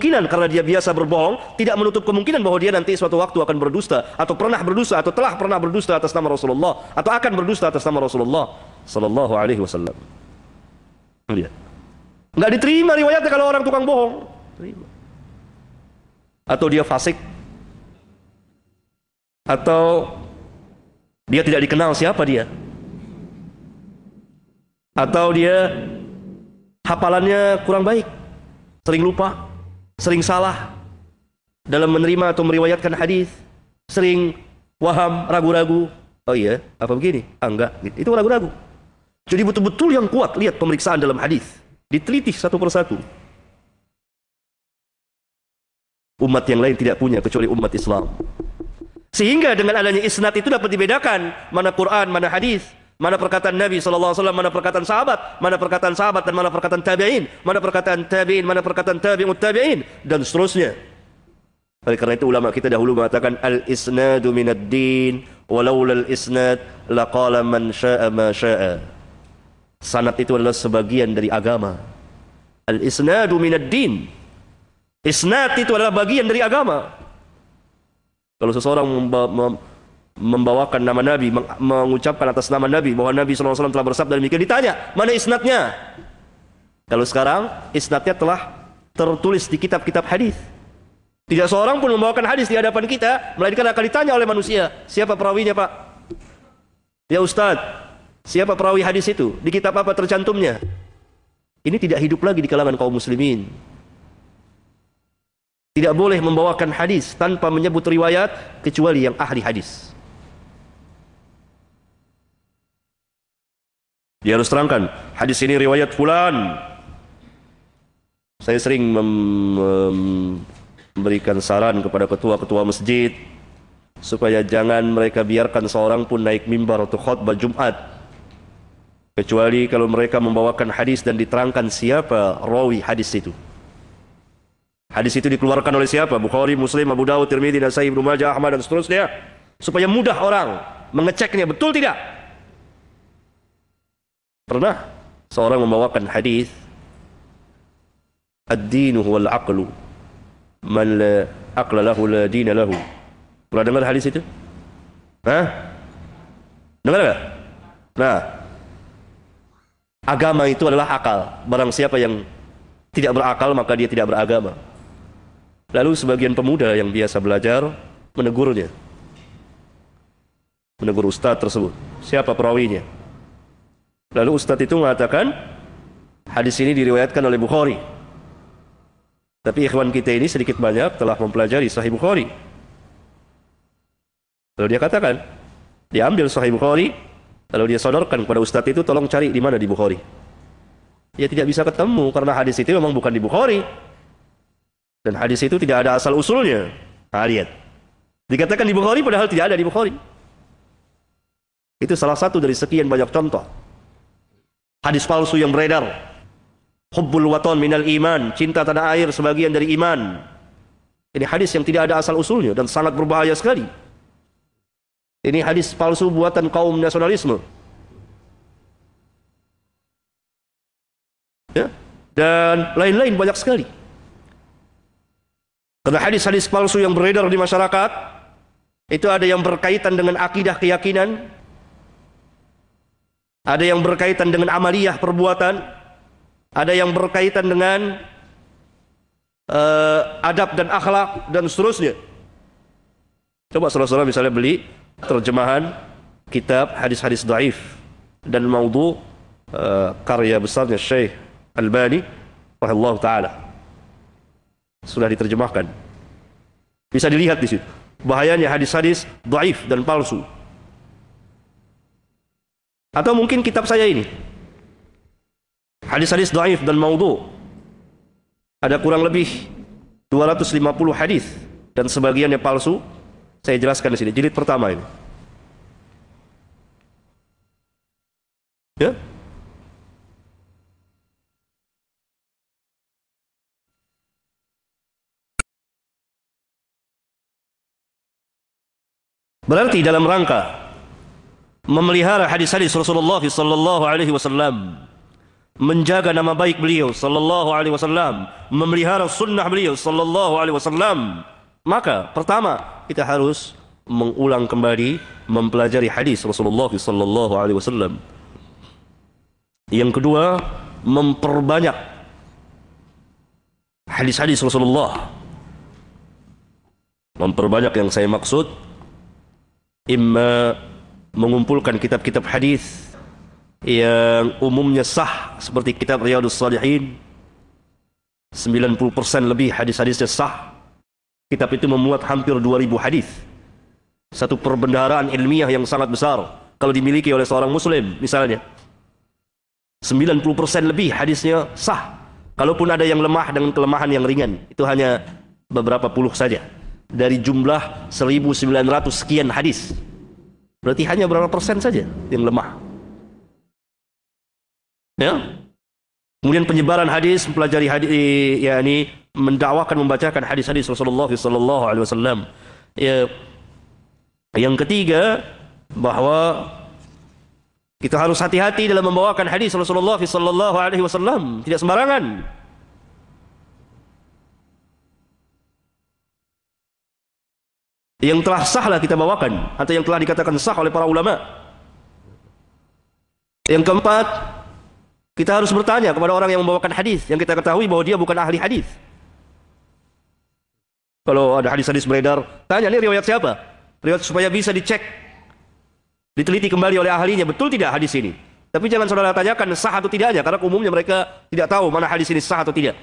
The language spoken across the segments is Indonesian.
kemungkinan karena dia biasa berbohong, tidak menutup kemungkinan bahwa dia nanti suatu waktu akan berdusta, atau pernah berdusta, atau telah pernah berdusta atas nama Rasulullah, atau akan berdusta atas nama Rasulullah sallallahu alaihi wasallam. Lihat. Nggak diterima riwayatnya kalau orang tukang bohong. Terima. Atau dia fasik, atau dia tidak dikenal siapa dia, atau dia hafalannya kurang baik, sering lupa, sering salah dalam menerima atau meriwayatkan hadis, sering waham, ragu-ragu. Oh iya, apa begini? Ah, enggak, itu ragu-ragu. Jadi betul-betul yang kuat. Lihat pemeriksaan dalam hadis, diteliti satu persatu. Umat yang lain tidak punya kecuali umat Islam. Sehingga dengan adanya isnad itu dapat dibedakan mana Quran, mana hadis, mana perkataan Nabi sallallahu alaihi wasallam, mana perkataan sahabat dan mana perkataan tabi'in, mana perkataan tabi'in, mana perkataan tabi'ut tabi'in, dan seterusnya. Oleh karena itu ulama kita dahulu mengatakan al-isnadu minad din, walaula al-isnad laqala man syaa ma syaa. Sanad itu adalah sebagian dari agama. Al-isnadu minad din. Isnad itu adalah bagian dari agama. Kalau seseorang membawakan nama Nabi, mengucapkan atas nama Nabi bahwa Nabi SAW telah bersabda demikian, ditanya, mana isnadnya? Kalau sekarang, isnadnya telah tertulis di kitab-kitab hadis. Tidak seorang pun membawakan hadis di hadapan kita, melainkan akan ditanya oleh manusia, siapa perawinya Pak? Ya Ustadz, siapa perawi hadis itu? Di kitab apa tercantumnya? Ini tidak hidup lagi di kalangan kaum muslimin. Tidak boleh membawakan hadis tanpa menyebut riwayat kecuali yang ahli hadis. Dia harus terangkan, hadis ini riwayat fulan. Saya sering memberikan saran kepada ketua-ketua masjid supaya jangan mereka biarkan seorang pun naik mimbar atau khutbah Jumat kecuali kalau mereka membawakan hadis dan diterangkan siapa rawi hadis itu. Hadis itu dikeluarkan oleh siapa? Bukhari, Muslim, Abu Dawud, Tirmidzi, Nasai, Ibnu Majah, Ahmad dan seterusnya, supaya mudah orang mengeceknya betul tidak. Pernah seorang membawakan hadis, ad-dinu huwal aqlu, man la aqla lahu la dina lahu. Pernah dengar hadis itu? Hah? Dengar enggak? Nah, agama itu adalah akal. Barang siapa yang tidak berakal maka dia tidak beragama. Lalu sebagian pemuda yang biasa belajar menegurnya, menegur ustadz tersebut, siapa perawinya? Lalu ustadz itu mengatakan hadis ini diriwayatkan oleh Bukhari, tapi ikhwan kita ini sedikit banyak telah mempelajari Sahih Bukhari. Lalu dia katakan, dia ambil Sahih Bukhari, lalu dia sodorkan kepada ustadz itu, tolong cari di mana di Bukhari. Dia tidak bisa ketemu karena hadis itu memang bukan di Bukhari. Dan hadis itu tidak ada asal usulnya. Nah, lihat. Dikatakan di Bukhari padahal tidak ada di Bukhari. Itu salah satu dari sekian banyak contoh hadis palsu yang beredar. Hubbul watan minal iman, cinta tanah air sebagian dari iman. Ini hadis yang tidak ada asal usulnya dan sangat berbahaya sekali. Ini hadis palsu buatan kaum nasionalisme. Ya, dan lain-lain banyak sekali. Karena hadis-hadis palsu yang beredar di masyarakat itu ada yang berkaitan dengan akidah keyakinan, ada yang berkaitan dengan amaliyah perbuatan, ada yang berkaitan dengan adab dan akhlak dan seterusnya. Coba saudara-saudara misalnya beli terjemahan kitab hadis-hadis dhaif dan maudhu karya besarnya Syekh Albani rahimahullah taala. Sudah diterjemahkan. Bisa dilihat di situ bahayanya hadis-hadis dhaif dan palsu. Atau mungkin kitab saya ini, hadis-hadis dhaif dan maudhu. Ada kurang lebih 250 hadis dan sebagiannya palsu. Saya jelaskan di sini, jilid pertama ini. Ya. Berarti dalam rangka memelihara hadis-hadis Rasulullah sallallahu alaihi wasallam menjaga nama baik beliau sallallahu alaihi wasallam, memelihara sunnah beliau sallallahu alaihi wasallam, maka pertama kita harus mengulang kembali mempelajari hadis Rasulullah sallallahu alaihi wasallam. Yang kedua, memperbanyak hadis-hadis Rasulullah. Memperbanyak yang saya maksud imma mengumpulkan kitab-kitab hadis yang umumnya sah seperti kitab Riyadhus Shalihin, 90% lebih hadis-hadisnya sah. Kitab itu memuat hampir 2000 hadis. Satu perbendaharaan ilmiah yang sangat besar kalau dimiliki oleh seorang muslim. Misalnya 90% lebih hadisnya sah. Kalaupun ada yang lemah dengan kelemahan yang ringan, itu hanya beberapa puluh saja dari jumlah 1900 sekian hadis. Berarti hanya berapa persen saja yang lemah. Ya. Kemudian penyebaran hadis, mempelajari hadis, yakni mendakwakan, membacakan hadis-hadis Rasulullah sallallahu alaihi wasallam. Ya. Yang ketiga, bahwa kita harus hati-hati dalam membawakan hadis Rasulullah sallallahu alaihi wasallam, tidak sembarangan. Yang telah sahlah kita bawakan, atau yang telah dikatakan sah oleh para ulama. Yang keempat, kita harus bertanya kepada orang yang membawakan hadis yang kita ketahui bahwa dia bukan ahli hadis. Kalau ada hadis-hadis beredar, tanya, ini riwayat siapa? Riwayat supaya bisa dicek, diteliti kembali oleh ahlinya, betul tidak hadis ini. Tapi jangan saudara tanyakan sah atau tidaknya, karena umumnya mereka tidak tahu mana hadis ini sah atau tidak.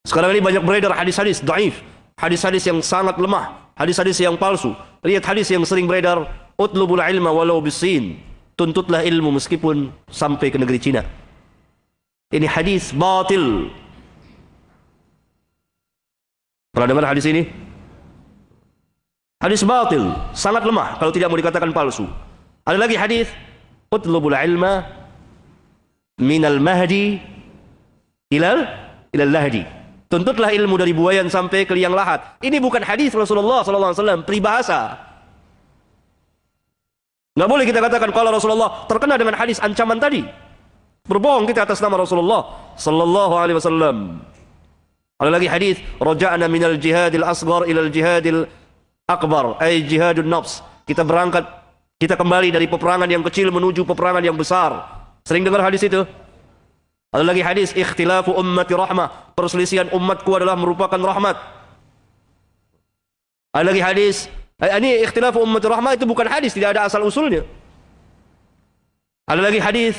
Sekarang ini banyak beredar hadis-hadis dhaif, hadis-hadis yang sangat lemah, hadis-hadis yang palsu. Lihat hadis yang sering beredar, utlubul ilma walau bisin, tuntutlah ilmu meskipun sampai ke negeri Cina. Ini hadis batil. Pernah dengar hadis ini? Hadis batil, sangat lemah kalau tidak mau dikatakan palsu. Ada lagi hadis, utlubul ilma minal mahdi ilal lahdi. Tuntutlah ilmu dari buayan sampai ke liang lahat. Ini bukan hadis Rasulullah SAW, peribahasa. Nggak boleh kita katakan kalau Rasulullah terkena dengan hadis ancaman tadi. Berbohong kita atas nama Rasulullah sallallahu alaihi wasallam. Ada lagi hadis, raja'na minal jihadil asghar ilal jihadil akbar, ay jihadun nafs. Kita berangkat, kita kembali dari peperangan yang kecil menuju peperangan yang besar. Sering dengar hadis itu? Ada lagi hadis, ikhtilafu ummati rahmah, perselisihan umatku adalah merupakan rahmat. Ada lagi hadis, ini ikhtilafu ummati rahmah, itu bukan hadis, tidak ada asal usulnya. Ada lagi hadis,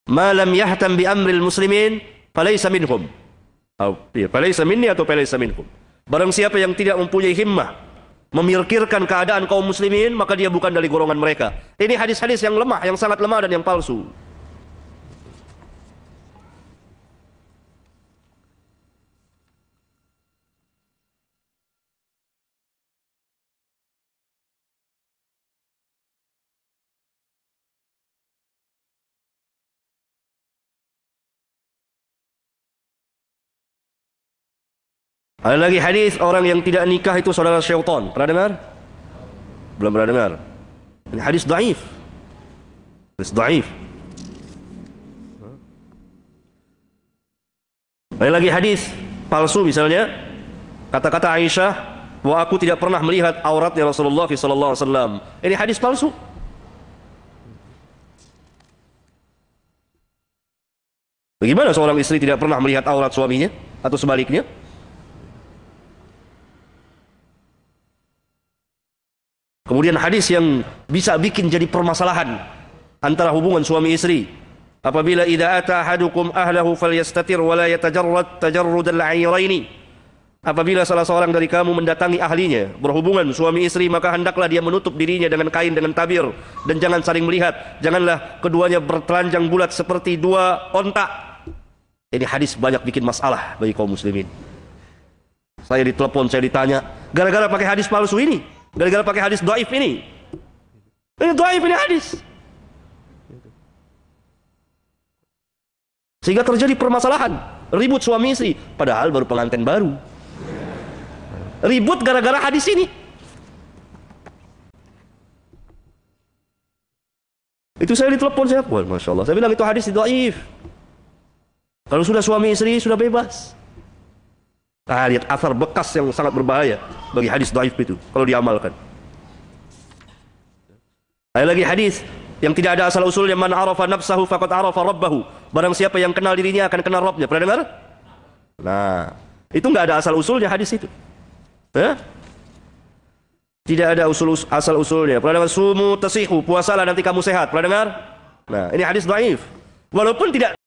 ma lam yahtam bi amril muslimin falaysa minhum. Falaysa minni atau falaysa minhum. Barang siapa yang tidak mempunyai himmah memikirkan keadaan kaum muslimin, maka dia bukan dari golongan mereka. Ini hadis-hadis yang lemah, yang sangat lemah dan yang palsu. Ada lagi hadis orang yang tidak nikah itu saudara syaitan. Pernah dengar? Belum pernah dengar. Ini hadis dhaif. Hadis dhaif. Ada lagi hadis palsu, misalnya kata-kata Aisyah bahwa aku tidak pernah melihat auratnya Rasulullah SAW. Ini hadis palsu. Bagaimana seorang istri tidak pernah melihat aurat suaminya atau sebaliknya? Kemudian hadis yang bisa bikin jadi permasalahan antara hubungan suami istri. Apabila idza ata ahadukum ahlahu falyastatir wa la yatajarrad tajarrudal 'ayraini. Apabila salah seorang dari kamu mendatangi ahlinya, berhubungan suami istri, maka hendaklah dia menutup dirinya dengan kain, dengan tabir, dan jangan saling melihat. Janganlah keduanya bertelanjang bulat seperti dua onta. Ini hadis banyak bikin masalah bagi kaum muslimin. Saya ditelepon, saya ditanya, gara-gara pakai hadis palsu ini, gara-gara pakai hadis dhaif ini. Ini dhaif, ini hadis. Sehingga terjadi permasalahan, ribut suami istri, padahal baru pengantin baru. Ribut gara-gara hadis ini. Itu saya ditelepon, saya, wah, Masya Allah. Saya bilang itu hadis dhaif. Kalau sudah suami istri, sudah bebas. Nah, lihat asar bekas yang sangat berbahaya bagi hadis dhaif itu, kalau diamalkan. Ada lagi hadis yang tidak ada asal usulnya, man arafa nafsahu faqad arafa rabbahu. Barang siapa yang kenal dirinya akan kenal Rabbnya. Pernah dengar? Nah, itu nggak ada asal usulnya hadis itu. Tidak ada asal usulnya. Pernah dengar sumu tasihu, puasalah nanti kamu sehat. Pernah dengar? Nah, ini hadis dhaif. Walaupun tidak